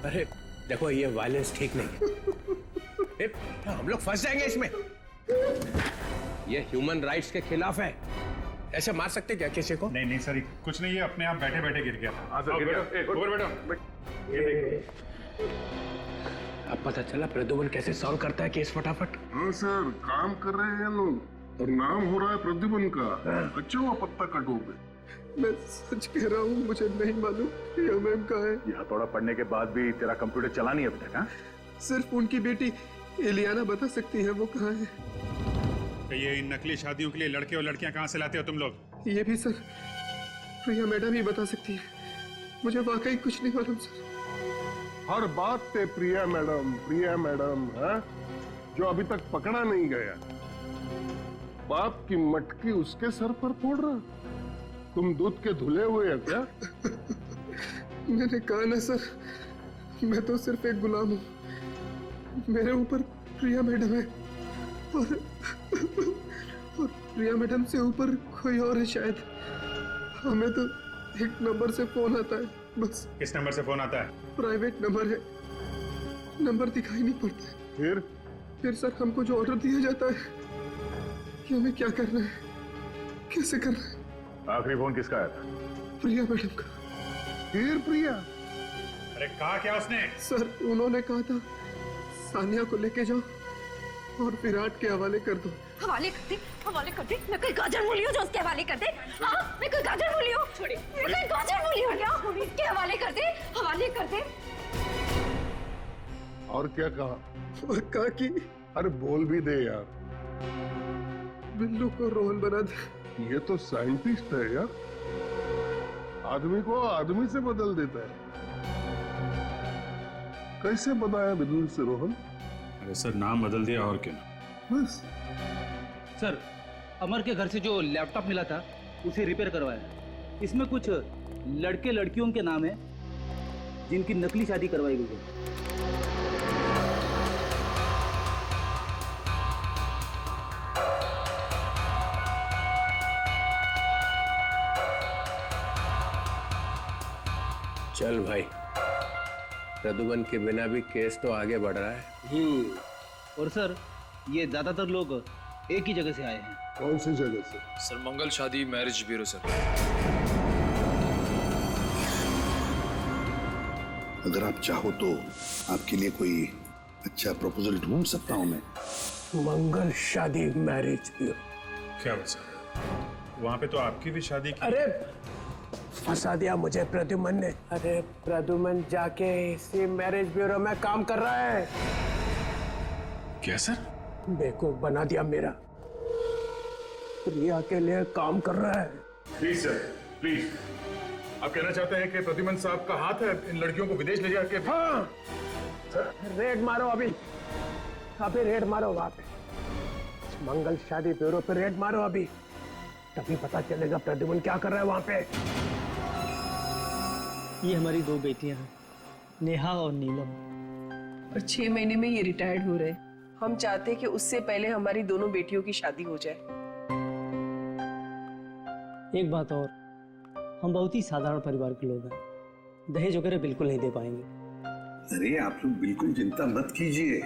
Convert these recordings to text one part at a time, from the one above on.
अरे देखो ये वायलेंस ठीक नहीं है। हम लोग फंस जाएंगे इसमें। ये ह्यूमन राइट्स के खिलाफ है। ऐसे मार सकते क्या किसी को? नहीं सर, कुछ नहीं, ये अपने आप बैठे बैठे गिर गया था। अब पता चला प्रद्युमन कैसे सॉल्व करता है केस फटाफट। हाँ सर, काम कर रहे हैं लोग और नाम हो रहा है प्रद्युमन का। अच्छा हुआ पत्ता कटोगे। मैं सच कह रहा हूँ, मुझे नहीं मालूम प्रिया मैम कहाँ है। ये हथौड़ा पढ़ने के बाद भी तेरा कंप्यूटर चला नहीं अभी तक? हाँ, सिर्फ उनकी बेटी एलियाना बता सकती है वो कहाँ है। तो ये इन नकली शादियों के लिए लड़के और लड़कियां कहाँ से लाते हो तुम लोग? ये भी सर प्रिया मैडम ही बता सकती है, मुझे वाकई कुछ नहीं मालूम सर। हर बात पे प्रिया मैडम है, जो अभी तक पकड़ा नहीं गया। बाप की मटकी उसके सर पर फोड़ रहा। तुम दूध के धुले हुए हैं क्या? मैंने कहा ना सर, मैं तो सिर्फ एक गुलाम हूँ। मेरे ऊपर प्रिया मैडम है और प्रिया मैडम से ऊपर कोई और है शायद। हमें तो एक नंबर से फोन आता है बस। किस नंबर से फोन आता है? प्राइवेट नंबर है, नंबर दिखाई नहीं पड़ता है। फिर सर हमको जो ऑर्डर दिया जाता है कि हमें क्या करना है, कैसे करना है। आखिरी फोन किसका आया था? प्रिया मैडम का। फिर प्रिया? अरे कहा क्या उसने? सर उन्होंने कहा था सानिया को लेके जाओ और विराट के हवाले कर दो। हवाले कर दे। मैं कोई गाजर मूली हूँ जो उसके हवाले कर दे? हाँ, मैं कोई गाजर मूली हूँ? छोड़िए, मैं कोई गाजर मूली हूँ क्या? उसके हवाले कर दे। और क्या कहा? और कहा कि अरे बोल भी दे यार। बिल्लू को रोहन बना दे। ये तो साइंटिस्ट है यार, आदमी को आदमी से बदल देता है। कैसे बनाया बिल्लू से रोहन? अरे सर, नाम बदल दिया और क्या। बस सर, अमर के घर से जो लैपटॉप मिला था उसे रिपेयर करवाया। इसमें कुछ लड़के लड़कियों के नाम है जिनकी नकली शादी करवाई गई है। चल भाई, प्रद्युमन के बिना भी केस तो आगे बढ़ रहा है। और सर, ये ज्यादातर लोग एक ही जगह से आए हैं। कौन सी जगह से? सर, मंगल शादी मैरिज ब्यूरो सर। अगर आप चाहो तो आपके लिए कोई अच्छा प्रपोजल ढूंढ सकता हूं मैं। मंगल शादी मैरिज ब्यूरो? क्या हुआ सर? वहां पे तो आपकी भी शादी की। अरे फंसा दिया मुझे प्रद्युमन ने। अरे प्रद्युमन जाके इसी मैरिज ब्यूरो में काम कर रहा है। क्या सर? बेवकूफ बना दिया मेरा। प्रिया के लिए काम कर रहा है। Please sir, please. आप कहना चाहते हैं कि प्रद्युमन साहब का हाथ है इन लड़कियों को विदेश ले जाके? हाँ रेड मारो, अभी रेड मारो वहां पे, मंगल शादी ब्यूरो पे रेड मारो अभी, तभी पता चलेगा प्रद्युमन क्या कर रहा है वहां पे। ये हमारी दो बेटियां हैं, नेहा और नीलम। और 6 महीने में ये रिटायर्ड हो रहे हैं। हम चाहते हैं कि उससे पहले हमारी दोनों बेटियों की शादी हो जाए। एक बात और, हम बहुत ही साधारण परिवार के लोग हैं, दहेज वगैरह बिल्कुल नहीं दे पाएंगे। अरे आप लोग बिल्कुल चिंता मत कीजिए,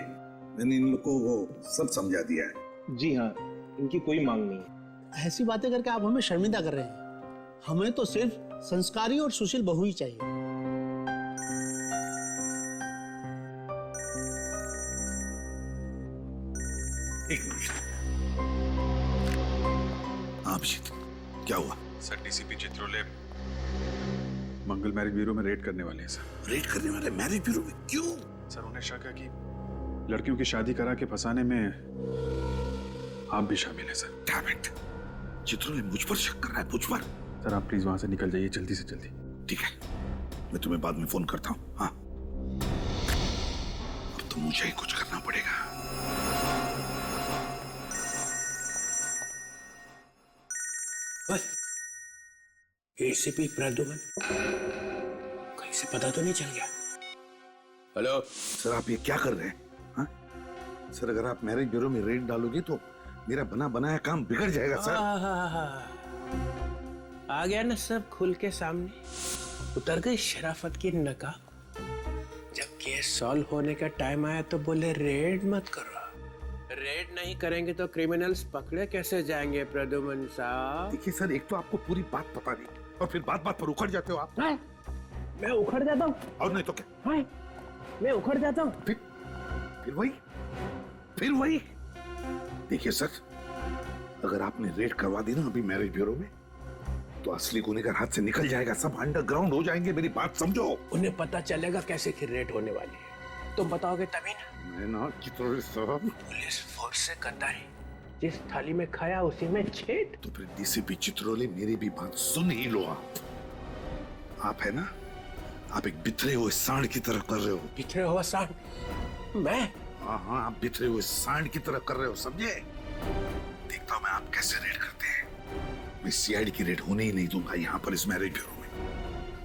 मैंने इन लोग को वो सब समझा दिया है। जी हाँ, इनकी कोई मांग नहीं है। ऐसी बातें करके आप हमें शर्मिंदा कर रहे हैं। हमें तो सिर्फ संस्कारी और सुशील बहू ही चाहिए। एक मिनट, आप क्या हुआ? सर, डीसीपी चित्रोले मंगल मैरिज ब्यूरो में रेड करने वाले हैं सर। रेड करने वाले मैरिज ब्यूरो में? क्यों? सर, उन्हें शक है कि लड़कियों की शादी करा के फंसाने में आप भी शामिल हैं सर। डैम इट, चित्रोले मुझ पर शक कर रहा है, मुझ पर। सर, आप प्लीज वहां से निकल जाइए जल्दी से जल्दी। ठीक है, मैं तुम्हें बाद में फोन करता हूँ। हाँ, अब तो मुझे ही कुछ करना पड़ेगा। एसीपी प्रद्युमन, कहीं से पता तो नहीं चल गया? हेलो सर, आप ये क्या कर रहे हैं? हाँ? सर, अगर आप मैरिज ब्यूरो में रेड डालोगे तो मेरा बना बनाया काम बिगड़ जाएगा सर। आ गया ना सब खुल के सामने, उतर गई शराफत की नकाब। जब केस सॉल्व होने का टाइम आया तो बोले रेड मत करो। रेड नहीं करेंगे तो क्रिमिनल्स पकड़े कैसे जाएंगे प्रद्युमन साहब? देखिए सर, एक तो आपको पूरी बात पता नहीं और फिर बात बात पर उखड़ जाते हो आप। मैं उखड़ जाता हूँ? और नहीं तो क्या? मैं उखड़ जाता हूँ? फिर वही। देखिए सर, अगर आपने रेड करवा दी ना अभी मैरिज ब्यूरो में, तो असली गुनहगार हाथ से निकल जाएगा, सब अंडरग्राउंड हो जाएंगे। मेरी बात समझो। उन्हें पता चलेगा कैसे कि रेड होने वाली है, तुम बताओगे तभी ना। मैं ना चित्रोले साहब, पुलिस फोर्स से करता है, जिस थाली में खाया उसी में छेद। तो फिर डीसीपी चित्रोले, मेरी भी बात सुन ही लो। आप है ना, आप एक बिखरे हुए सांड की तरह कर रहे हो। बिखरे हुआ सांड? मैं? हाँ, आप बिखरे हुए सांड की तरह कर रहे हो, समझे? देखता हूँ मैं आप कैसे रेड करते हैं। मैं सीआईडी की रेड होने ही नहीं दूंगा यहाँ पर इस मैरिज ब्यूरो में।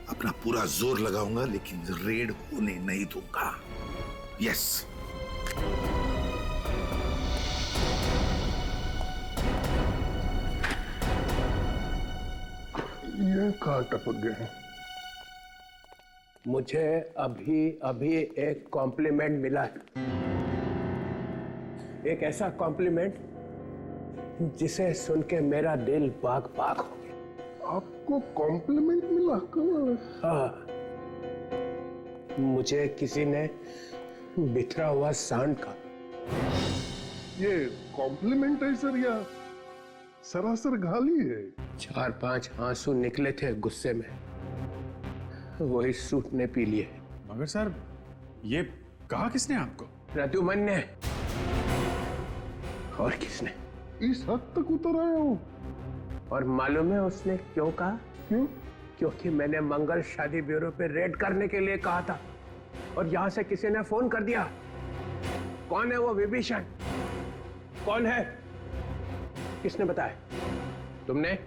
अपना पूरा जोर लगाऊंगा लेकिन रेड होने नहीं दूंगा। यस। ये कहाँ टपक गए हैं? मुझे अभी अभी एक कॉम्प्लीमेंट मिला है, एक ऐसा कॉम्प्लीमेंट जिसे सुन के मेरा दिल बाग बाग हो गया। आपको कॉम्प्लीमेंट मिला? कब? हाँ, मुझे किसी ने बिखरा हुआ सांड का। ये कॉम्प्लीमेंट है सर या सरासर गाली है? 4-5 आंसू निकले थे गुस्से में, वही सूट ने पी लिए। मगर सर, ये कहा किसने आपको? प्रद्युमन ने। और किसने? इस हद तक उतर आया हूं। और मालूम है उसने क्यों कहा? क्यों? क्योंकि मैंने मंगल शादी ब्यूरो पे रेड करने के लिए कहा था और यहां से किसी ने फोन कर दिया। कौन है वो विभीषण? कौन है? किसने बताया? तुमने?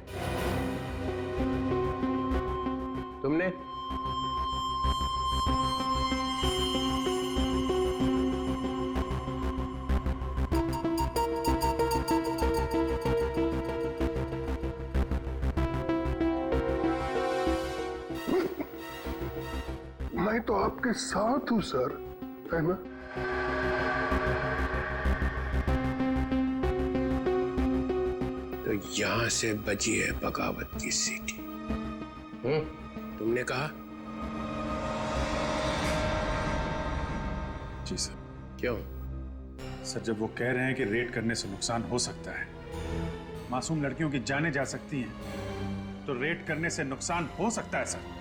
मैं तो आपके साथ हूं सर, है ना? तो यहां से बजी है बगावत की सीटी। तुमने कहा? जी सर। क्यों? सर, जब वो कह रहे हैं कि रेड करने से नुकसान हो सकता है, मासूम लड़कियों की जानें जा सकती हैं, तो रेड करने से नुकसान हो सकता है सर।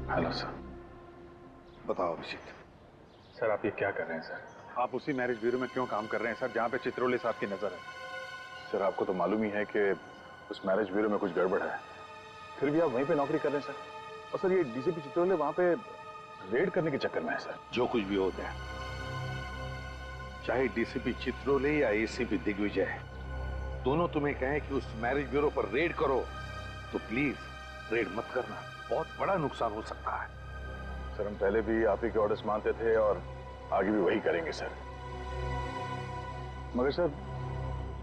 Hello sir. बताओ अभिजीत। सर, आप ये क्या कर रहे हैं सर? आप उसी मैरिज ब्यूरो में क्यों काम कर रहे हैं सर, जहाँ पे चित्रोले साहब की नजर है? सर, आपको तो मालूम ही है कि उस मैरिज ब्यूरो में कुछ गड़बड़ है, फिर भी आप वहीं पे नौकरी कर रहे हैं सर। और सर, ये डीसीपी चित्रोले वहाँ पे रेड करने के चक्कर में है सर। जो कुछ भी होता है, चाहे डीसीपी चित्रोले या एसीपी दिग्विजय, दोनों तुम्हें कहें कि उस मैरिज ब्यूरो पर रेड करो, तो प्लीज रेड मत करना, बहुत बड़ा नुकसान हो सकता है। सर, हम पहले भी आप ही के ऑर्डर्स मानते थे और आगे भी वही करेंगे सर। मगर सर,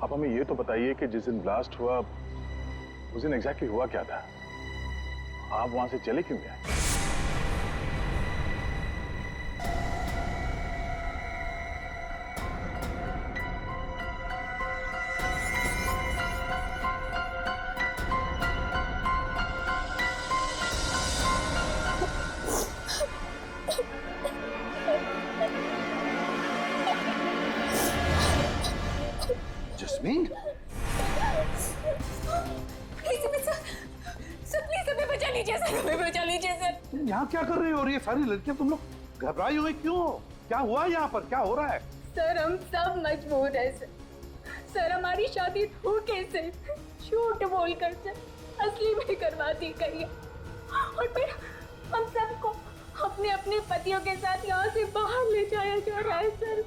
आप हमें ये तो बताइए कि जिस दिन ब्लास्ट हुआ उस दिन एग्जैक्टली हुआ क्या था? आप वहां से चले क्यों गए? जस्मीन, यहाँ क्या कर रही हो? ये सारी लड़कियां तुम लोग घबराई हुई क्यों? क्या हुआ यहाँ पर? क्या हो रहा है? सर, हम सब मजबूर हैं सर। सर, हमारी शादी धोखे से, झूठ बोलकर से असली में करवा दी गई है और फिर हम सबको अपने अपने पतियों के साथ यहाँ से बाहर ले जाया जा रहा है सर।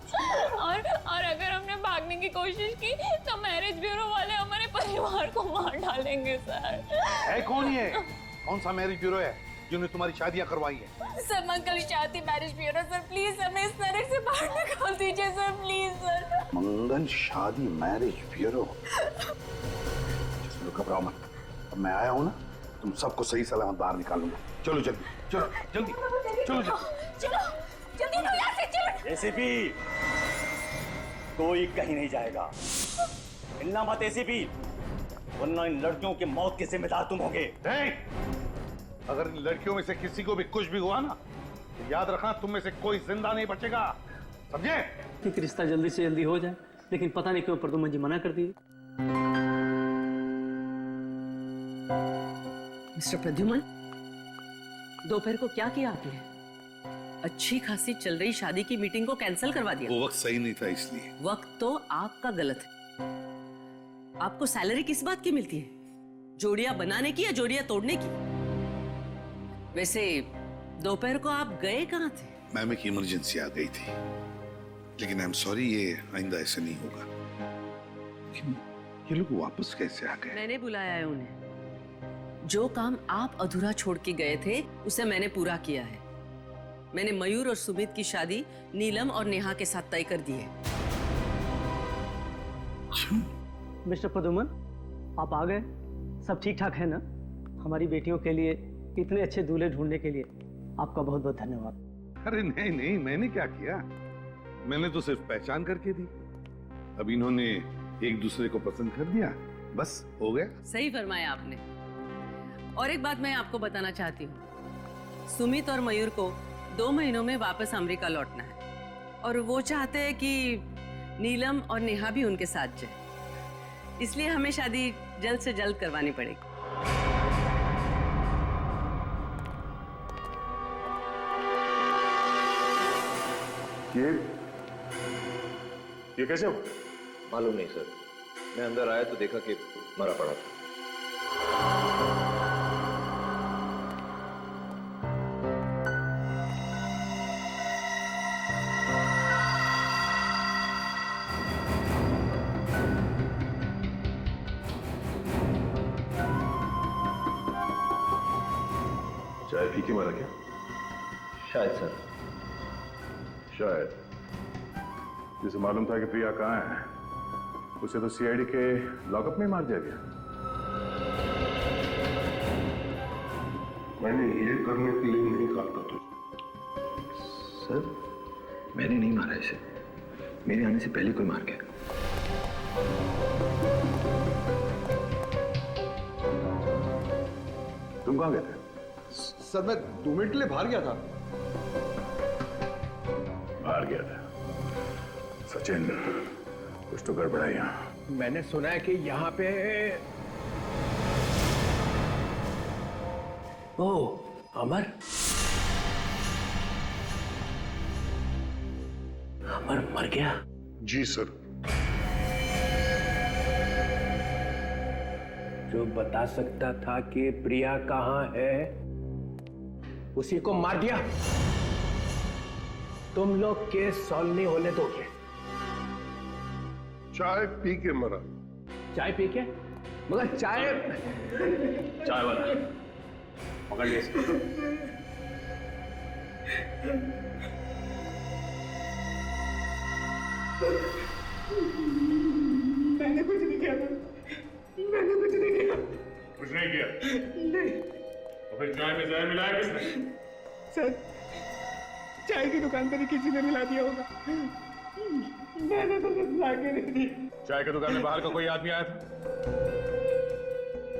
और अगर हमने भागने की कोशिश की तो मैरिज ब्यूरो वाले हमारे परिवार को मार डालेंगे सर। है कौन ये? कौन सा मैरिज ब्यूरो है जिन्होंने तुम्हारी शादियां करवाई है? सर मंगल शादी मैरिज ब्यूरो सर, प्लीज हमें इस मैरिज से बाहर निकाल दीजिए सर, प्लीज सर। मंगल शादी मैरिज ब्यूरो? चलो घबराओ मत, अब मैं आया हूं ना, तुम सबको सही सलामत बाहर निकालूंगा। चलो जल्दी, चलो जल्दी, चलो चलो जल्दी लो यहाँ से, चलो। एसीपी, कोई कहीं नहीं जाएगा। हिलना मत एसीपी, वरना इन लड़कियों की मौत के जिम्मेदार तुम होगे। अगर इन लड़कियों में से किसी को भी कुछ भी हुआ ना, तो याद रखना तुम में से कोई जिंदा नहीं बचेगा, समझे? कि रिश्ता जल्दी से जल्दी हो जाए, लेकिन पता नहीं क्यों प्रदुमन जी मना कर दिए। मिस्टर प्रद्युमन, दोपहर को क्या किया आपने? अच्छी खासी चल रही शादी की मीटिंग को कैंसिल करवा दिया। वो वक्त सही नहीं था इसलिए। वक्त तो आपका गलत है। आपको सैलरी किस बात की मिलती है? जोड़ियां बनाने की या जोड़ियां तोड़ने की? वैसे दोपहर को आप गए कहाँ थे? मैम एक इमरजेंसी आ गई थी, लेकिन आई एम सॉरी, ये आइंदा ऐसा नहीं होगा। ये लोग वापस कैसे आ गए? मैंने बुलाया है उन्हें। जो काम आप अधूरा छोड़ के गए थे उसे मैंने पूरा किया है। मैंने मयूर और सुमित की शादी नीलम और नेहा के साथ तय कर दी है। मिस्टर प्रदुमन, आप आ गए, सब ठीक ठाक है ना? हमारी बेटियों के लिए इतने अच्छे दूल्हे ढूंढने के लिए आपका बहुत बहुत धन्यवाद। अरे नहीं नहीं, मैंने क्या किया, मैंने तो सिर्फ पहचान करके दी। अब इन्होंने एक दूसरे को पसंद कर दिया, बस हो गया। सही फरमाया आपने। और एक बात मैं आपको बताना चाहती हूँ, सुमित और मयूर को 2 महीनों में वापस अमेरिका लौटना है, और वो चाहते हैं कि नीलम और नेहा भी उनके साथ जाए, इसलिए हमें शादी जल्द से जल्द करवानी पड़ेगी। ये कैसे हो? मालूम नहीं सर, मैं अंदर आया तो देखा कि मरा पड़ा था। चाय पी के मारा क्या? शायद सर। शायद। जिसे मालूम था कि प्रिया कहाँ है, उसे तो सीआईडी के लॉकअप में मार दिया गया। मैंने ये करने के लिए नहीं कहा था तुझे। सर मैंने नहीं मारा इसे, मेरे आने से पहले कोई मार गया। तुम कहाँ गए थे? सर मैं 2 मिनट के लिए बाहर गया था। बाहर गया था? सचिन, कुछ तो गड़बड़ है यहाँ। मैंने सुना है कि यहाँ पे अमर मर गया? जी सर। जो बता सकता था कि प्रिया कहाँ है, उसी को मार दिया। तुम लोग केस सॉल्व नहीं होने दोगे। चाय पी के मरा। चाय पी के? मगर चाय वाला पकड़ लिया इसको। मैंने कुछ नहीं किया। मैंने कुछ नहीं किया। कुछ नहीं किया? नहीं। तो फिर चाय में जहर मिलाया किसने? सर, चाय की दुकान पर ही किसी ने मिला दिया होगा। मैंने तो कुछ ला के नहीं दी। चाय की दुकान में बाहर का कोई आदमी आया था?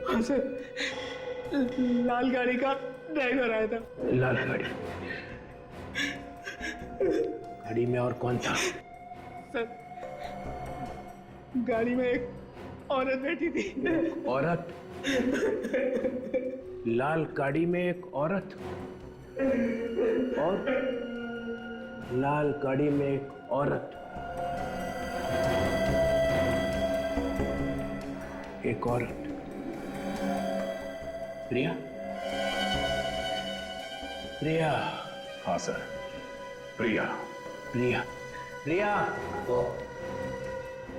हाँ सर, लाल गाड़ी का ड्राइवर आया था। लाल गाड़ी? गाड़ी में और कौन था? सर, गाड़ी में एक औरत बैठी थी। औरत? लाल गाड़ी में एक औरत और लाल गाड़ी में एक औरत, एक औरत। प्रिया? प्रिया? हाँ सर। प्रिया। प्रिया, प्रिया, ओ,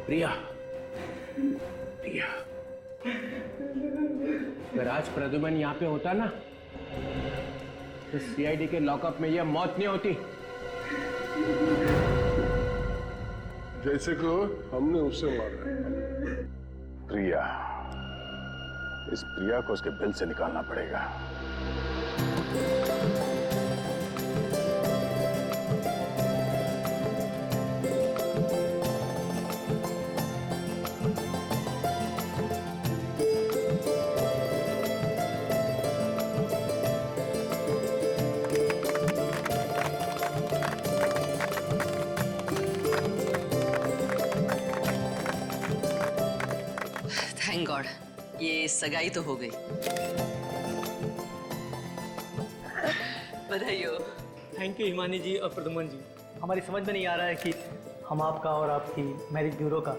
प्रिया, प्रिया। अगर आज प्रद्युमन यहाँ पे होता ना, तो सीआईडी के लॉकअप में यह मौत नहीं होती। जैसे को हमने उससे मारा है। प्रिया, इस प्रिया को उसके बिल से निकालना पड़ेगा। थैंक गॉड, ये सगाई तो हो गई। बधाई हो। थैंक यू हिमानी जी और प्रद्युमन जी। हमारी समझ में नहीं आ रहा है कि हम आपका और आपकी मैरिज ब्यूरो का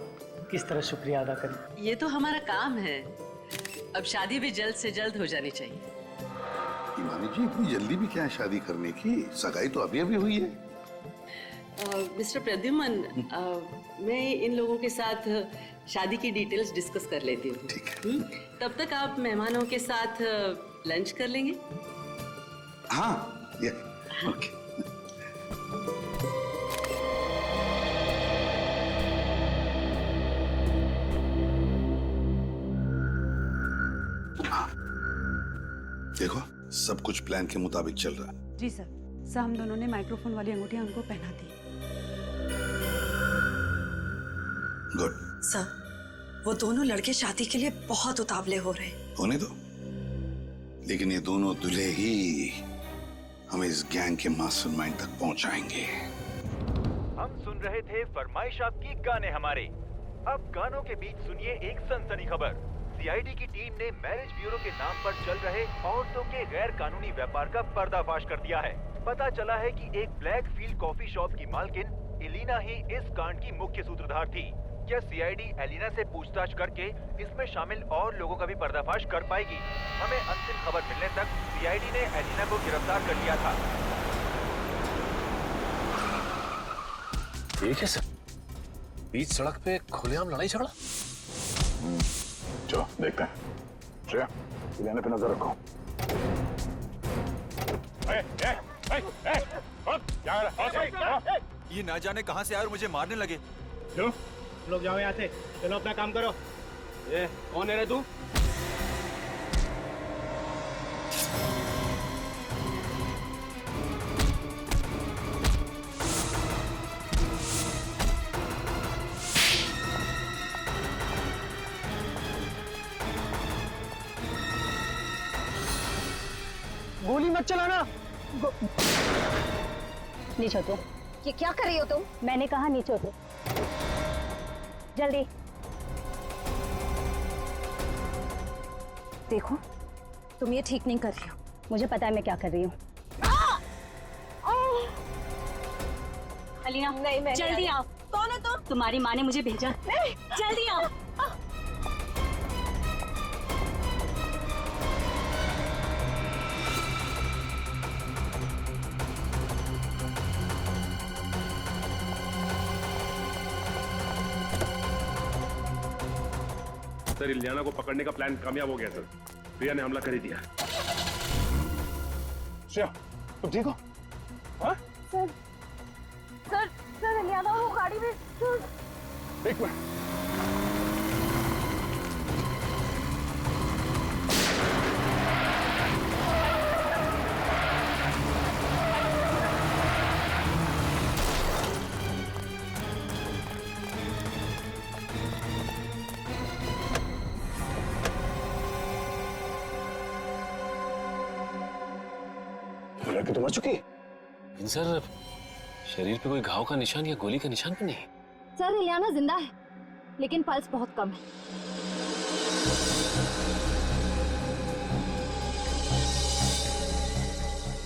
किस तरह शुक्रिया अदा करें। ये तो हमारा काम है। अब शादी भी जल्द से जल्द हो जानी चाहिए। हिमानी जी, इतनी जल्दी भी क्या है शादी करने की? सगाई तो अभी अभी हुई है। मिस्टर प्रद्युमन, मैं इन लोगों के साथ शादी की डिटेल्स डिस्कस कर लेती हूँ। ठीक है। तब तक आप मेहमानों के साथ लंच कर लेंगे? हाँ, ये ओके। हाँ, देखो सब कुछ प्लान के मुताबिक चल रहा है। जी सर, हम दोनों ने माइक्रोफोन वाली अंगूठियां उनको पहना दी। गुड। सर, वो दोनों लड़के शादी के लिए बहुत उतावले हो रहे हैं। होने दो, लेकिन ये दोनों दूल्हे ही हमें इस गैंग के मास्टरमाइंड तक पहुंचाएंगे। हम सुन रहे थे फरमाइश आपकी गाने हमारे। अब गानों के बीच सुनिए एक सनसनी खबर। सीआईडी की टीम ने मैरिज ब्यूरो के नाम पर चल रहे औरतों के गैर कानूनी व्यापार का पर्दाफाश कर दिया है। पता चला है कि एक ब्लैक फील्ड कॉफी शॉप की मालकिन एलिना ही इस कांड की मुख्य सूत्रधार थी। क्या सीआईडी एलिना से पूछताछ करके इसमें शामिल और लोगों का भी पर्दाफाश कर पाएगी? हमें अंतिम खबर मिलने तक सीआईडी ने एलिना को गिरफ्तार कर लिया था। ये कैसे? बीच सड़क पे खुलेआम लड़ाई झगड़ा? चलो देखते हैं। श्रेया, एलिना पे नजर रखो। ये ना जाने कहां से आए और मुझे मारने लगे। क्यों? लोग जाओ यहाँ से, चलो अपना काम करो। ये कौन है रे तू? गोली मत चलाना। नीचे उतरो। ये क्या कर रही हो तुम? मैंने कहा नीचे उतरो, जल्दी। देखो, तुम ये ठीक नहीं कर रही हो। मुझे पता है मैं क्या कर रही हूँ। अलीना, नहीं, मैं जल्दी आओ। कौन है तुम? तुम्हारी माँ ने मुझे भेजा। नहीं, जल्दी आओ। सर, इलियाना को पकड़ने का प्लान कामयाब हो गया सर। प्रिया ने हमला कर ही दिया। श्रेया, तुम ठीक हो? हाँ? सर, सर, सर, इलियाना वो गाड़ी में। एक मिनट। लड़की तो मर चुकी है। सर, शरीर पे कोई घाव का निशान या गोली का निशान भी नहीं। सर, इलियाना जिंदा है, लेकिन पल्स बहुत कम है।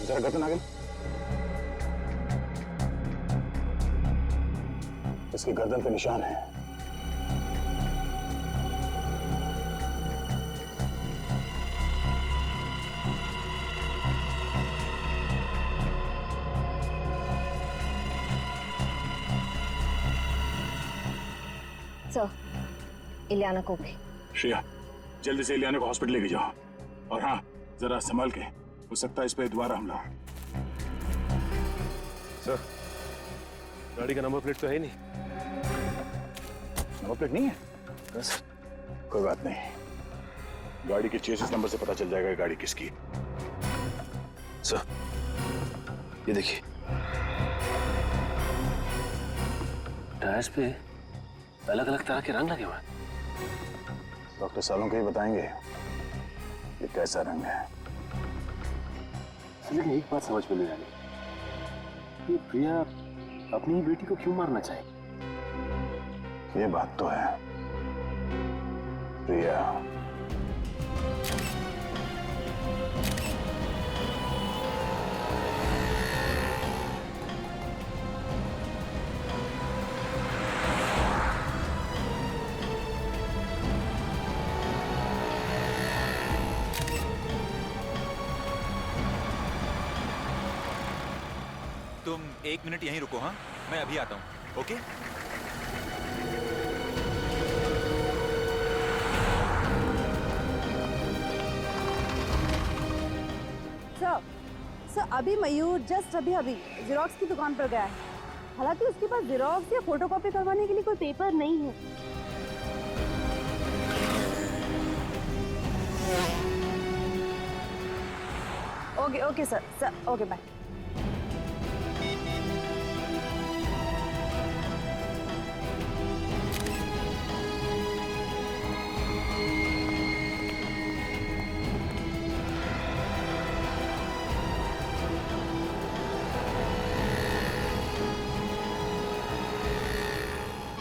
जरा गर्दन आगे। इसकी गर्दन पे निशान है। इलियाना को भी। श्रेया, जल्दी से इलियाना को हॉस्पिटल लेके जाओ। और हाँ, जरा संभाल के, हो सकता है इस पे दोबारा हमला हो। सर, गाड़ी का नंबर प्लेट तो है ही नहीं। नंबर प्लेट नहीं है? बस कोई बात नहीं, गाड़ी के चेसिस नंबर से पता चल जाएगा कि गाड़ी किसकी। सर, ये देखिए, टायर्स पे अलग अलग तरह के रंग लगे हुए हैं। डॉक्टर सालुंके ही बताएंगे ये कैसा रंग है। लेकिन एक बात समझ में नहीं आ रही, ये प्रिया अपनी ही बेटी को क्यों मारना चाहिए? ये बात तो है, प्रिया तुम 1 मिनट यहीं रुको, हाँ, मैं अभी आता हूँ। ओके? सर अभी मयूर जस्ट अभी जेरोक्स की दुकान पर गया है। हालांकि उसके पास जेरोक्स या फोटोकॉपी करवाने के लिए कोई पेपर नहीं है। Okay sir okay bye.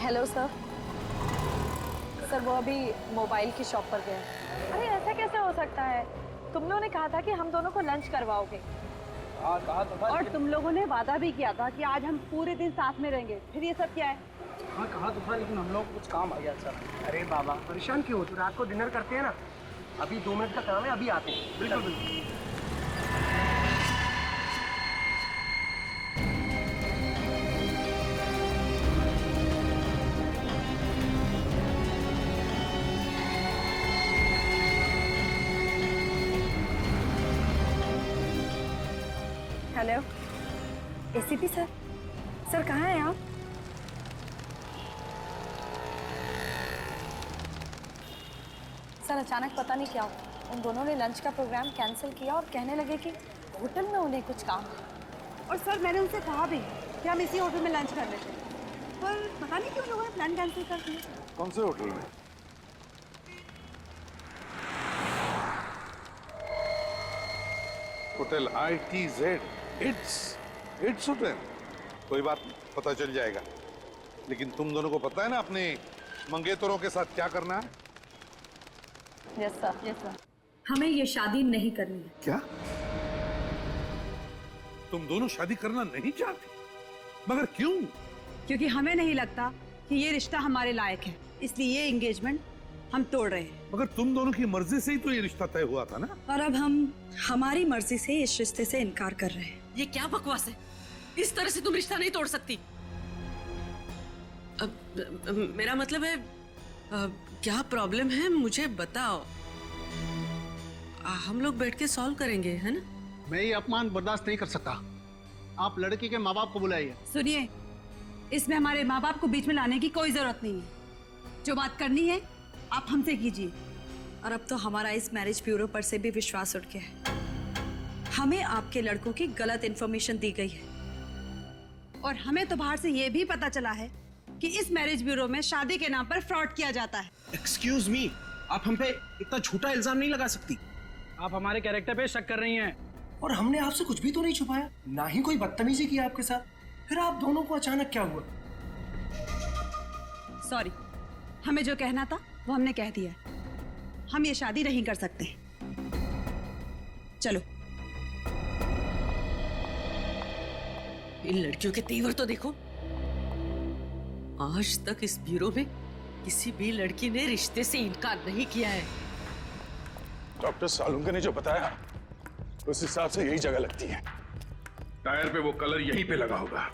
Hello sir वो अभी मोबाइल की शॉप पर गए। अरे ऐसा कैसे हो सकता है? तुम लोगों ने कहा था कि हम दोनों को लंच करवाओगे। कहा तो था, और तुम लोगों ने वादा भी किया था कि आज हम पूरे दिन साथ में रहेंगे। फिर ये सब क्या है? हाँ कहा तो था, लेकिन हम लोग को कुछ काम आ गया सर। अरे बाबा परेशान क्यों हो? तो रात को डिनर करते हैं ना, अभी 2 मिनट का काम है, अभी आते हैं। बिल्कुल बिल्कुल। हेलो एसीपी सर कहाँ हैं आप? सर अचानक पता नहीं क्या हुआ, उन दोनों ने लंच का प्रोग्राम कैंसिल किया और कहने लगे कि होटल में उन्हें कुछ काम है। और सर मैंने उनसे कहा भी कि हम इसी होटल में लंच कर लेते हैं, पर पता नहीं क्यों लोगों ने प्लान कैंसिल कर दिया। कौन से होटल में? Hotel ITZ, it's hotel. कोई बात नहीं, पता चल जाएगा। लेकिन तुम दोनों को पता है ना अपने मंगेतरों के साथ क्या करना है? यस सर हमें ये शादी नहीं करनी है। क्या तुम दोनों शादी करना नहीं चाहती? मगर क्यों? क्योंकि हमें नहीं लगता कि ये रिश्ता हमारे लायक है, इसलिए ये एंगेजमेंट हम तोड़ रहे हैं। मगर तुम दोनों की मर्जी से ही तो ये रिश्ता तय हुआ था ना। और अब हम हमारी मर्जी से इस रिश्ते से इनकार कर रहे हैं। ये क्या बकवास है? इस तरह से तुम रिश्ता नहीं तोड़ सकती। मेरा मतलब है, क्या प्रॉब्लम है मुझे बताओ, हम लोग बैठ के सॉल्व करेंगे, है ना? मैं ये अपमान बर्दाश्त नहीं कर सकता। आप लड़की के माँ बाप को बुलाइए। सुनिए, इसमें हमारे माँ बाप को बीच में लाने की कोई जरूरत नहीं है। जो बात करनी है आप हमसे कीजिए। और अब तो हमारा इस मैरिज ब्यूरो पर से भी विश्वास उठ गया है। हमें आपके लड़कों की गलत इन्फॉर्मेशन दी गई है और हमें तो बाहर से ये भी पता चला है कि इस मैरिज ब्यूरो में शादी के नाम पर फ्रॉड किया जाता है। एक्सक्यूज मी, आप हम पे इतना झूठा इल्जाम नहीं लगा सकती। आप हमारे कैरेक्टर पे शक कर रही हैं और हमने आपसे कुछ भी तो नहीं छुपाया, ना ही कोई बदतमीजी की आपके साथ। फिर आप दोनों को अचानक क्या हुआ? सॉरी, हमें जो कहना था वो हमने कह दिया। हम ये शादी नहीं कर सकते। चलो। इन लड़कियों के तेवर तो देखो। आज तक इस ब्यूरो में किसी भी लड़की ने रिश्ते से इनकार नहीं किया है। डॉक्टर सालुंके ने जो बताया उस हिसाब से यही जगह लगती है। टायर पे वो कलर यहीं पे लगा होगा।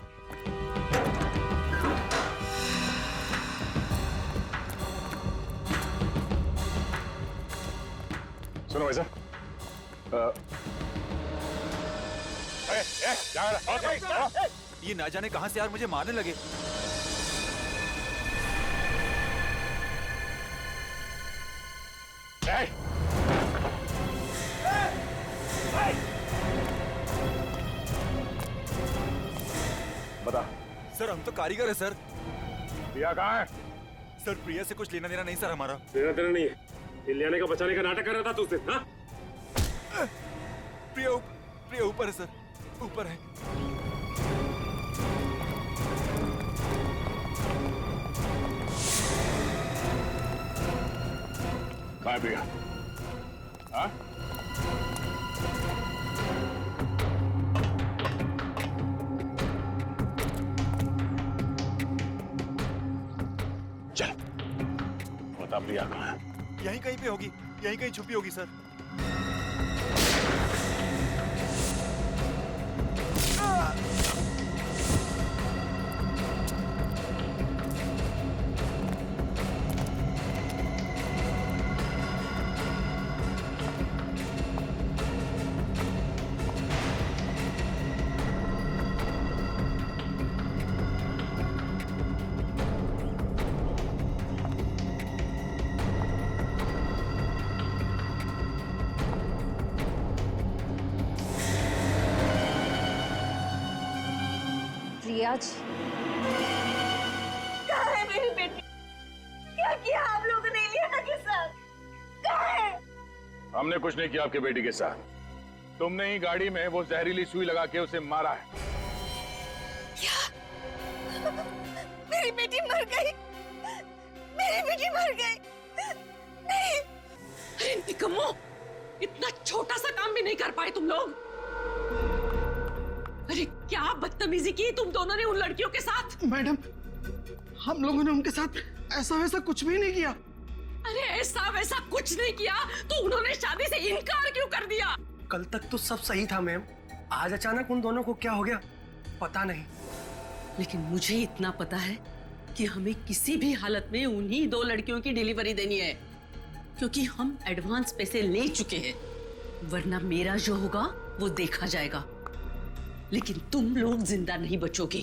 सुनो भाई साहब, ये ना जाने कहां से यार मुझे मारने लगे। बता। सर हम तो कारीगर है सर। प्रिया कहाँ है? सर प्रिया से कुछ लेना देना नहीं सर हमारा। लेना देना नहीं है, ये लेने का बचाने का नाटक कर रहा था तू उस दिन, हाँ? प्रिया ऊपर है सर, ऊपर है। कहाँ है प्रिया? हाँ? चल बता प्रिया कहाँ है? यहीं कहीं पे होगी, यहीं कहीं छुपी होगी सर। प्रिया जी, कहाँ है मेरी बेटी? क्या किया आप लोगों ने इलियाना के साथ? कहाँ है? हमने कुछ नहीं किया आपके बेटी के साथ। तुमने ही गाड़ी में वो जहरीली सुई लगा के उसे मारा है। क्या? मेरी बेटी मर गई? मेरी बेटी मर गई? नहीं। अरे निकम्मो, इतना छोटा सा काम भी नहीं कर पाए तुम लोग। अरे क्या बदतमीजी की तुम दोनों ने उन लड़कियों के साथ। मैडम, हम लोगों ने उनके साथ ऐसा वैसा कुछ भी नहीं किया। अरे ऐसा वैसा कुछ नहीं किया तो उन्होंने शादी से इनकार क्यों कर दिया? कल तक तो सब सही था मैम, आज अचानक उन दोनों को क्या हो गया पता नहीं। लेकिन मुझे इतना पता है कि हमें किसी भी हालत में उन्हीं 2 लड़कियों की डिलीवरी देनी है, क्योंकि हम एडवांस पैसे ले चुके हैं। वरना मेरा जो होगा वो देखा जाएगा, लेकिन तुम लोग जिंदा नहीं बचोगे।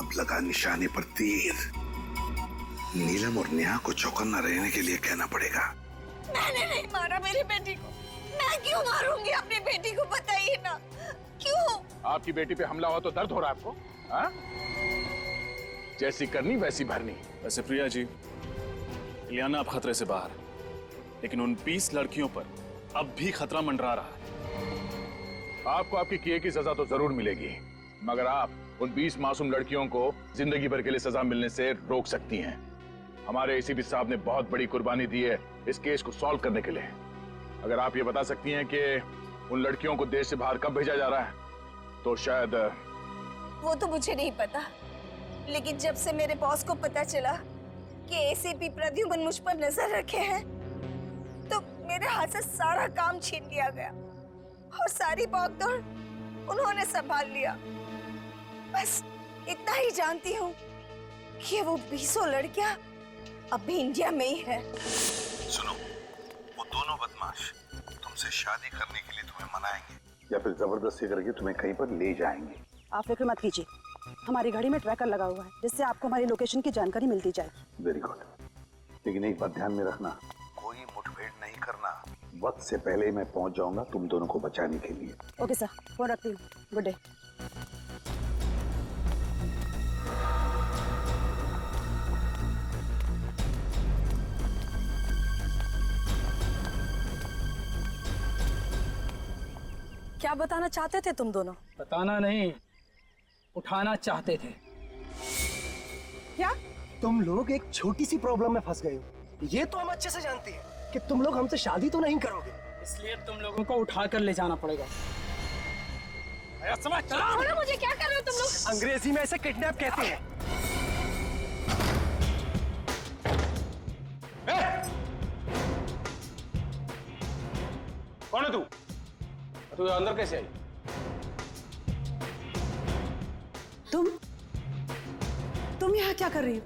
अब लगा निशाने पर तीर। नीलम और नेहा को चौकन्ना रहने के लिए कहना पड़ेगा। मैंने नहीं मारा मेरी बेटी को। मैं क्यों मारूंगी अपनी बेटी को, बताइए ना क्यों? आपकी बेटी पे हमला हुआ तो दर्द हो रहा है आपको? हाँ? जैसी करनी वैसी भरनी। वैसे प्रिया जी, इलियाना अब खतरे से बाहर, लेकिन उन 20 लड़कियों पर अब भी खतरा मंडरा रहा है। आपको आपकी किए की सजा तो जरूर मिलेगी, मगर आप उन 20 मासूम लड़कियों को जिंदगी भर के लिए सजा मिलने से रोक सकती हैं। हमारे एसीपी साहब ने बहुत बड़ी कुर्बानी दी है इस केस को सॉल्व करने के लिए। अगर आप ये बता सकती हैं कि उन लड़कियों को देश से बाहर कब भेजा जा रहा है, तो शायद। वो तो मुझे नहीं पता, लेकिन जब से मेरे बॉस को पता चला कि एसीपी प्रद्युमन मुझ पर नजर रखे हैं, तो मेरे हाथ से सारा काम छीन लिया गया और सारी भागदौड़ उन्होंने संभाल लिया। बस इतना ही जानती हूँ कि वो 20 लड़कियां अभी इंडिया में ही है। सुनो, वो दोनों बदमाश तुमसे शादी करने के लिए तुम्हें मनाएंगे या फिर जबरदस्ती करके तुम्हें कहीं पर ले जाएंगे। आप फिक्र मत कीजिए, हमारी गाड़ी में ट्रैकर लगा हुआ है जिससे आपको हमारी लोकेशन की जानकारी मिलती जाएगी। वेरी गुड, लेकिन एक बात ध्यान में रखना, कोई मुठभेड़ नहीं करना। वक्त से पहले मैं पहुंच जाऊंगा तुम दोनों को बचाने के लिए। ओके सर, फोन रखती हूँ। Good day. क्या बताना चाहते थे तुम दोनों? बताना नहीं, उठाना चाहते थे। क्या तुम लोग एक छोटी सी प्रॉब्लम में फंस गए हो? ये तो हम अच्छे से जानते हैं कि तुम लोग हमसे शादी तो नहीं करोगे, इसलिए तुम लोगों को उठा कर ले जाना पड़ेगा। समझ चलो मुझे, क्या कर रहे हो तुम लोग? अंग्रेजी में ऐसे किडनैप कहते हैं। कौन है तू? तू अंदर कैसे आई? तुम यहाँ क्या कर रही हो?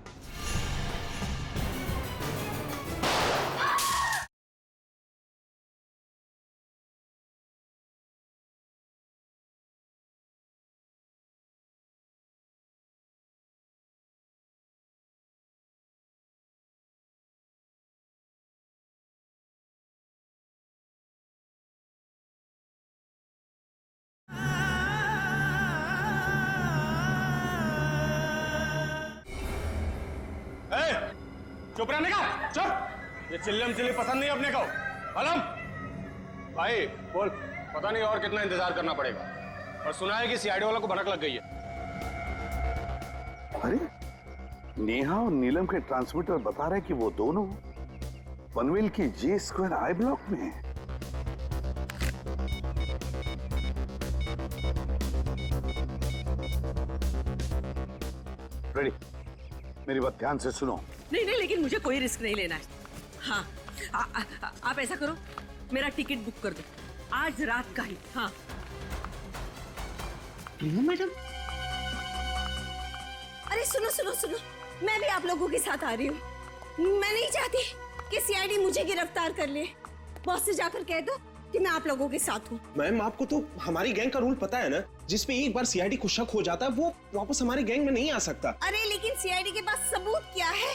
चुप रहने का, चुप। ये चिल्लम चिल्ली पसंद नहीं अपने को। आलम भाई बोल, पता नहीं और कितना इंतजार करना पड़ेगा। और सुना है कि सीआईडी वालों को भनक लग गई है। अरे नेहा और नीलम के ट्रांसमीटर बता रहे कि वो दोनों पनवेल की J² आई ब्लॉक में हैं। रेडी, मेरी बात ध्यान से सुनो। नहीं नहीं, लेकिन मुझे कोई रिस्क नहीं लेना है। हाँ, आप ऐसा करो, मेरा टिकट बुक कर दो आज रात का ही। हाँ प्रिया मैडम, अरे सुनो सुनो सुनो, मैं भी आप लोगों के साथ आ रही हूँ। मैं नहीं चाहती कि सीआईडी मुझे गिरफ्तार कर ले। बॉस से जाकर कह दो कि मैं आप लोगों के साथ हूँ। मैम आपको तो हमारी गैंग का रूल पता है ना, जिसपे एक बार सीआईडी को शक हो जाता है वो वापस हमारी गैंग में नहीं आ सकता। अरे लेकिन सीआईडी के पास सबूत क्या है?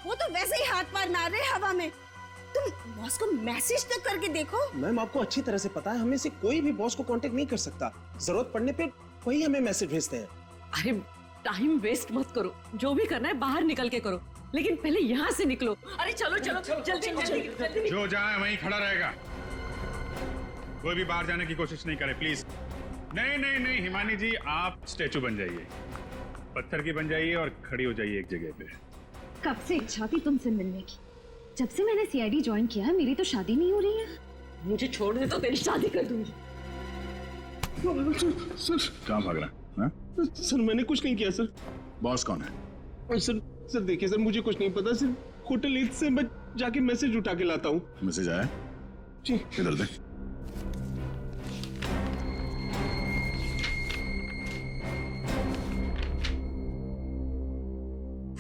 वो तो वैसे ही हाथ पार मार रहे हवा में। तुम बॉस को मैसेज तक करके देखो। मैम आपको अच्छी तरह से पता है, हमें से कोई भी बॉस को कांटेक्ट नहीं कर सकता। जरूरत पड़ने पे वही हमें मैसेज भेजते हैं। अरे टाइम वेस्ट मत करो, जो भी करना है बाहर निकल के करो, लेकिन पहले यहाँ से निकलो। अरे चलो चलो जल्दी जल्दी। जो जाए वहीं खड़ा रहेगा, कोई भी बाहर जाने की कोशिश नहीं करे प्लीज। नहीं नहीं नहीं हिमानी जी, आप स्टैचू बन जाइए, पत्थर की बन जाइए और खड़ी हो जाइए एक जगह पे। कब से इच्छा थी तुमसे मिलने की। जब से मैंने सीआईडी ज्वाइन किया है मेरी तो शादी नहीं हो रही है। मुझे छोड़ दे तो तेरी शादी कर दूंगी। सर कहाँ भाग रहा है? सर मैंने कुछ नहीं किया सर। बॉस कौन है? और सर देखिए सर, मुझे कुछ नहीं पता। सिर्फ होटल ईद से मैं जाके मैसेज उठा के लाता हूँ। मैसेज आया जी, इधर दे।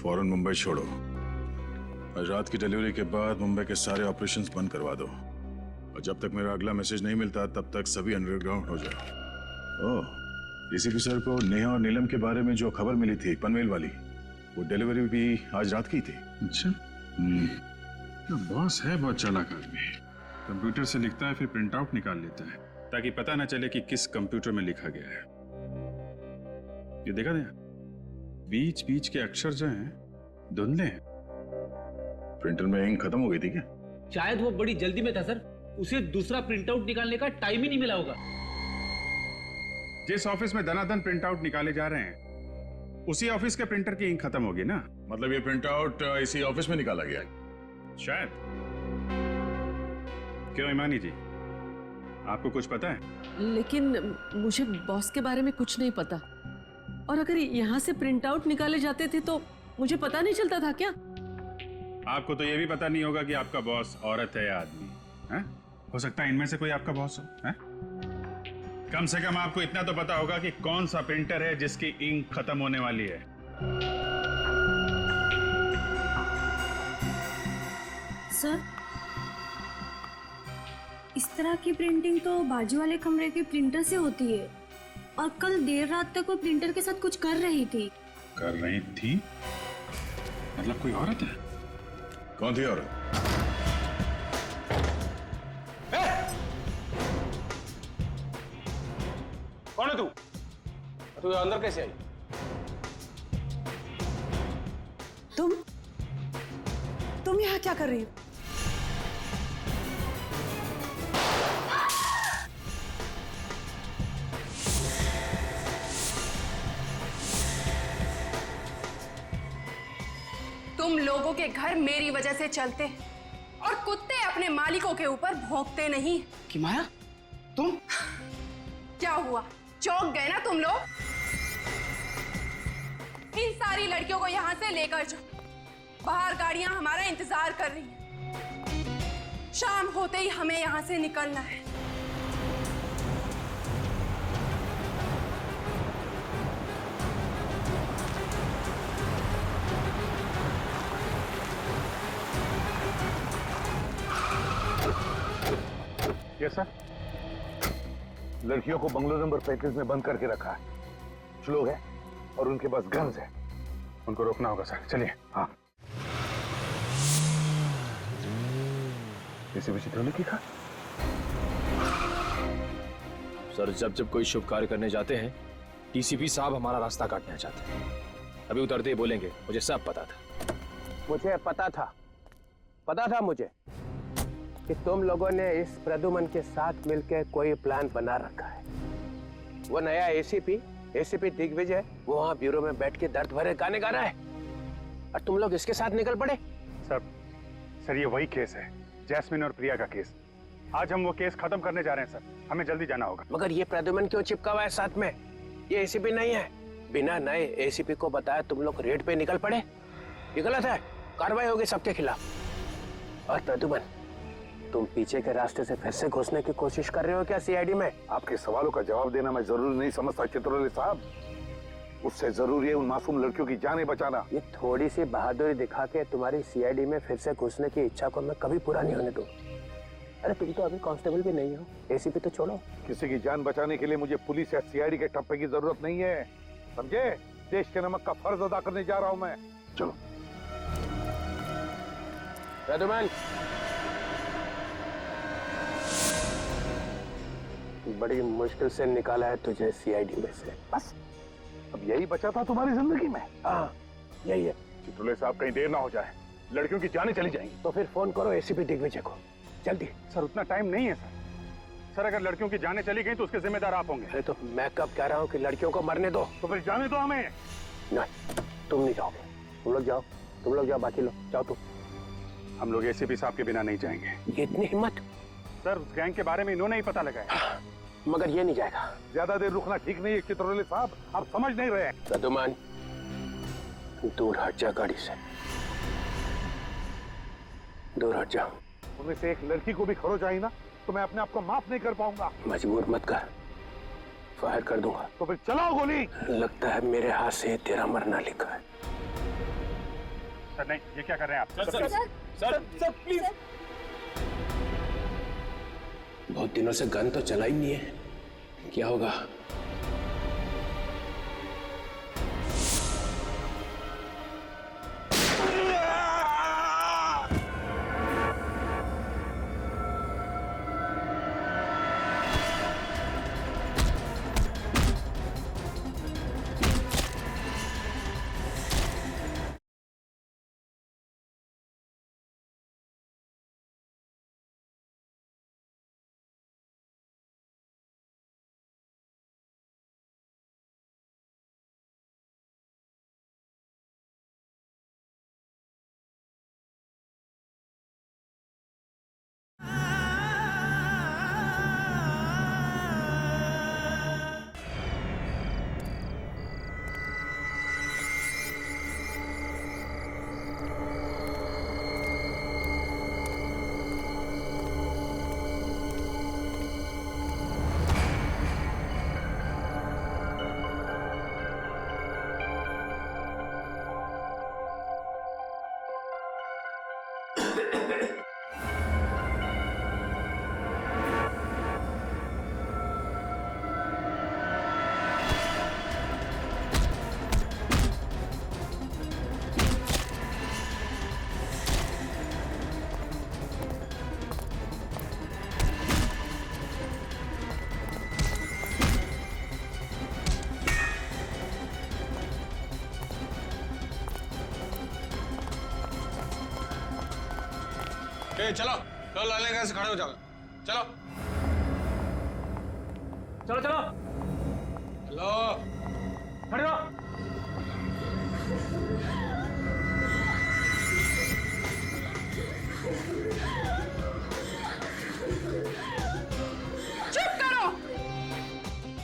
फौरन मुंबई छोड़ो। आज रात की डिलीवरी के बाद मुंबई के सारे ऑपरेशंस बंद करवा दो, और जब तक मेरा अगला मैसेज नहीं मिलता तब तक सभी अंडरग्राउंड हो जाओ। ओह, डीसीपी सर को नेहा और नीलम के बारे में जो खबर मिली थी पनवेल वाली, वो डिलीवरी भी आज रात की थी। अच्छा, बॉस है बहुत चालाक आदमी। कंप्यूटर से लिखता है फिर प्रिंट आउट निकाल लेता है ताकि पता न चले कि किस कंप्यूटर में लिखा गया है। ये देखा ना, बीच बीच के अक्षर जो हैं धुंधले हैं। प्रिंटर में इंक खत्म हो गई थी क्या? शायद वो बड़ी जल्दी में था सर, उसे दूसरा प्रिंट आउट निकालने का टाइम ही नहीं मिला होगा। जिस ऑफिस में दनादन प्रिंट आउट निकाले जा रहे हैं उसी ऑफिस के प्रिंटर की इंक खत्म होगी ना। मतलब ये प्रिंट आउट इसी ऑफिस में निकाला गया? शायद। क्यों इमानी जी, आपको कुछ पता है? लेकिन मुझे बॉस के बारे में कुछ नहीं पता, और अगर यहाँ से प्रिंट आउट निकाले जाते थे तो मुझे पता नहीं चलता था क्या? आपको तो ये भी पता नहीं होगा कि आपका बॉस औरत है या आदमी है? हो सकता है इनमें से कोई आपका बॉस हो है? कम से कम आपको इतना तो पता होगा कि कौन सा प्रिंटर है जिसकी इंक खत्म होने वाली है। सर, इस तरह की प्रिंटिंग तो बाजू वाले कमरे के प्रिंटर से होती है, और कल देर रात तक वो प्रिंटर के साथ कुछ कर रही थी। कर रही थी? मतलब कोई औरत है? कौन थी औरत? कौन है तू? तू अंदर कैसे आई? तुम यहाँ क्या कर रही हो? तुम लोगों के घर मेरी वजह से चलते हैं, और कुत्ते अपने मालिकों के ऊपर भौंकते नहीं। कि माया तुम? क्या हुआ, चौंक गए ना तुम लोग? इन सारी लड़कियों को यहाँ से लेकर जाओ, बाहर गाड़ियां हमारा इंतजार कर रही हैं। शाम होते ही हमें यहाँ से निकलना है। Yes sir. लड़कियों को बंगलो नंबर 35 में बंद करके रखा है। कुछ लोग हैं और उनके पास गन्स है, उनको रोकना होगा सर। चलिए। हाँ, किसी भी चित्रों ने लिखा? सर, जब जब कोई शुभ कार्य करने जाते हैं डीसीपी साहब हमारा रास्ता काटना चाहते हैं। अभी उतरते ही बोलेंगे मुझे सब पता था। मुझे पता था पता था मुझे कि तुम लोगों ने इस प्रद्युमन के साथ मिलकर कोई प्लान बना रखा है। वो नया एसीपी दिग्विजय वो वहां ब्यूरो में बैठ के दर्द भरे गाने गा रहा है और तुम लोग इसके साथ निकल पड़े। सर ये वही केस है, जैस्मिन और प्रिया का केस। आज हम वो केस खत्म करने जा रहे हैं सर, हमें जल्दी जाना होगा। मगर ये प्रद्युमन क्यों चिपका हुआ है साथ में? ये एसीपी नहीं है। बिना नए एसीपी को बताया तुम लोग रेड पे निकल पड़े, ये गलत है। कार्रवाई होगी सबके खिलाफ। और प्रद्युमन, तुम पीछे के रास्ते से फिर से घुसने की कोशिश कर रहे हो क्या सीआईडी में? आपके सवालों का जवाब देना मैं जरूरी नहीं समझता चित्रले साहब। उससे जरूरी है उन मासूम लड़कियों की जानें बचाना। ये थोड़ी सी बहादुरी दिखा के तुम्हारी सीआईडी में फिर से घुसने की इच्छा को मैं कभी पूरा नहीं होने दूंगा। अरे तुम तो अभी कांस्टेबल भी नहीं हो, एसीपी तो छोड़ो। किसी की जान बचाने के लिए मुझे पुलिस या सीआईडी के टप्पे की जरूरत नहीं है, समझे? देश के नमक का फर्ज अदा करने जा रहा हूं मैं। चलो प्रद्युमन, बड़ी मुश्किल से निकाला है तुझे सीआईडी में से। बस अब यही बचा था तुम्हारी जिंदगी में? हाँ यही है। चित्रले साहब कहीं देर ना हो जाए, लड़कियों की जानें चली जाएंगी। तो फिर फोन करो एसीपी दिग्विजय को जल्दी। सर उतना टाइम नहीं है सर अगर लड़कियों की जानें चली गई तो उसके जिम्मेदार आप होंगे। अरे तो मैं कब कह रहा हूँ कि लड़कियों को मरने दो? तो फिर जाने दो हमें। नहीं, तुम नहीं जाओगे। तुम लोग जाओ, बाकी लोग जाओ। तुम हम लोग एसीपी साहब के बिना नहीं जाएंगे। ये इतनी हिम्मत? सर उस गैंग के बारे में इन्होंने ही पता लगाया। मगर ये नहीं जाएगा। ज्यादा देर रुकना ठीक नहीं है चित्रले साहब, आप समझ नहीं रहे। प्रद्युमन, दूर हट जा गाड़ी से, दूर हट जा। उनमें से एक लड़की को भी खरोच आई ना तो मैं अपने आप को माफ नहीं कर पाऊंगा। मजबूर मत कर, फायर कर दूंगा। तो फिर चलाओ गोली। लगता है मेरे हाथ से तेरा मरना लिखा है। सर नहीं, ये क्या कर रहे हैं आप? Sir please. बहुत दिनों से गन तो चला ही नहीं है, क्या होगा? चलो चलो, लाले का से खड़े हो जाओ। चलो चलो चलो चलो खड़े रहो। चुप करो,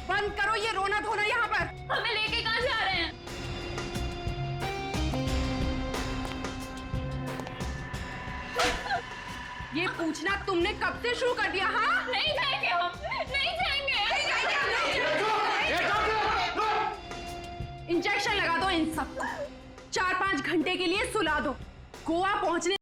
बंद करो ये रोना धोना यहाँ पर। हमें लेके कहाँ जा रहे हैं? ये पूछना तुमने कब से शुरू कर दिया? हाँ, नहीं जाएंगे हम, नहीं जाएंगे। इंजेक्शन लगा दो इन सबको, 4-5 घंटे के लिए सुला दो। गोवा पहुंचने